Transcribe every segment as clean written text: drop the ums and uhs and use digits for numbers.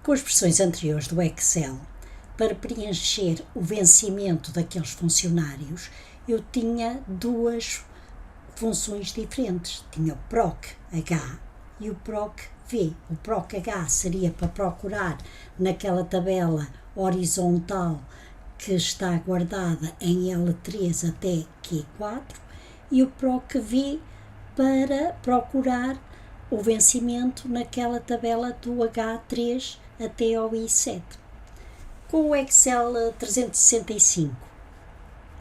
Com as versões anteriores do Excel, para preencher o vencimento daqueles funcionários, eu tinha duas funções diferentes. Tinha o PROC-H e o PROC-V. O PROC-H seria para procurar naquela tabela horizontal que está guardada em L3 até Q4 e o PROC-V para procurar o vencimento naquela tabela do H3 até ao I7. Com o Excel 365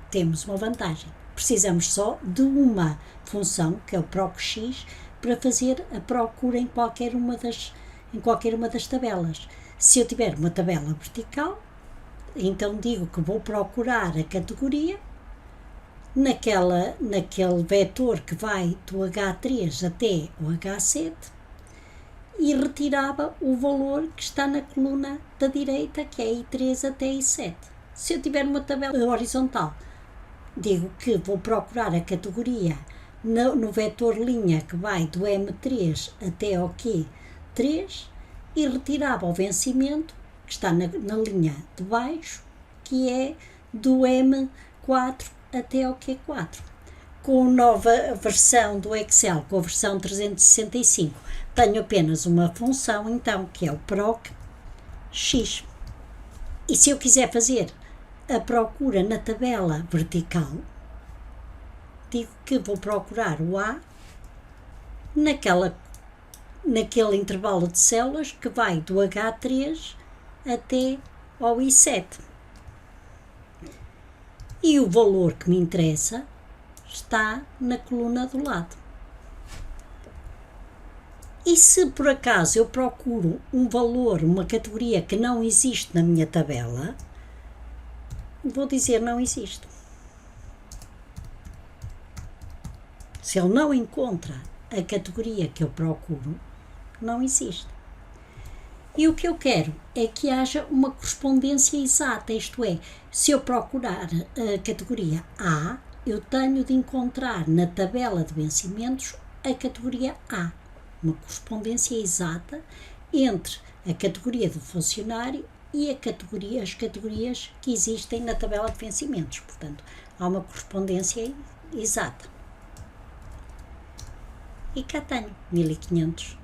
temos uma vantagem. Precisamos só de uma função, que é o PROC-X, para fazer a procura em qualquer uma das tabelas. Se eu tiver uma tabela vertical, então digo que vou procurar a categoria naquele vetor que vai do H3 até o H7 e retirava o valor que está na coluna da direita, que é I3 até I7. Se eu tiver uma tabela horizontal, digo que vou procurar a categoria no vetor linha que vai do M3 até ao Q3 e retirava o vencimento que está na linha de baixo, que é do M4 até ao Q4. Com a nova versão do Excel, com a versão 365, tenho apenas uma função, então, que é o PROC-X. E se eu quiser fazer a procura na tabela vertical, digo que vou procurar o A naquele intervalo de células que vai do H3 até ao I7. E o valor que me interessa está na coluna do lado. E se por acaso eu procuro um valor, uma categoria que não existe na minha tabela, vou dizer não existe. Se ele não encontra a categoria que eu procuro, não existe. E o que eu quero é que haja uma correspondência exata, isto é, se eu procurar a categoria A, eu tenho de encontrar na tabela de vencimentos a categoria A. Uma correspondência exata entre a categoria do funcionário e as categorias que existem na tabela de vencimentos. Portanto, há uma correspondência exata. E cá tenho 1500.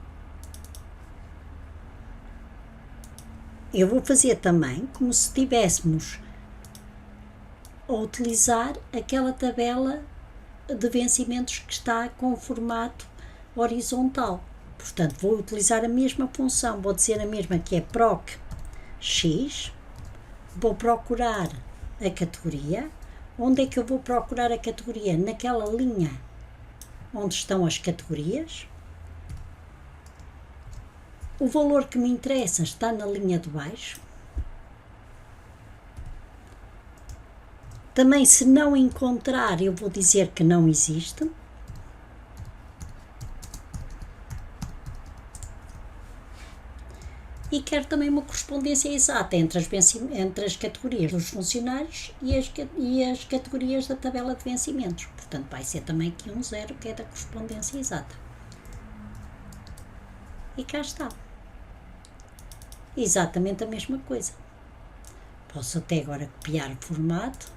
Eu vou fazer também como se estivéssemos a utilizar aquela tabela de vencimentos que está com formato horizontal. Portanto, vou utilizar a mesma função, vou dizer a mesma, que é PROC-X, vou procurar a categoria. Onde é que eu vou procurar a categoria? Naquela linha onde estão as categorias. O valor que me interessa está na linha de baixo. Também, se não encontrar, eu vou dizer que não existe. E quero também uma correspondência exata entre as categorias dos funcionários e as categorias da tabela de vencimentos. Portanto, vai ser também aqui um 0, que é da correspondência exata. E cá está. Exatamente a mesma coisa. Posso até agora copiar o formato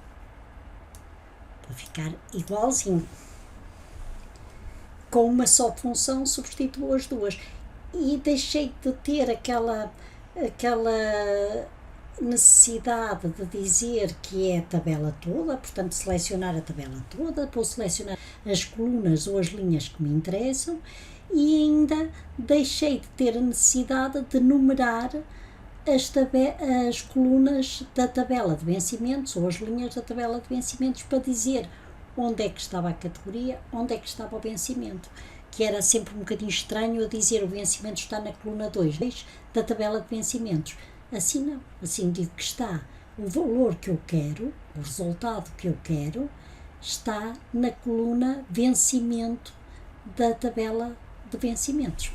para ficar igualzinho. Com uma só função substituo as duas. E deixei de ter aquela necessidade de dizer que é a tabela toda, portanto selecionar a tabela toda, vou selecionar as colunas ou as linhas que me interessam, e ainda deixei de ter a necessidade de numerar as colunas da tabela de vencimentos ou as linhas da tabela de vencimentos para dizer onde é que estava a categoria, onde é que estava o vencimento, que era sempre um bocadinho estranho a dizer o vencimento está na coluna 2 da tabela de vencimentos. Assim não, assim digo que está o valor que eu quero, o resultado que eu quero, está na coluna vencimento da tabela de vencimentos.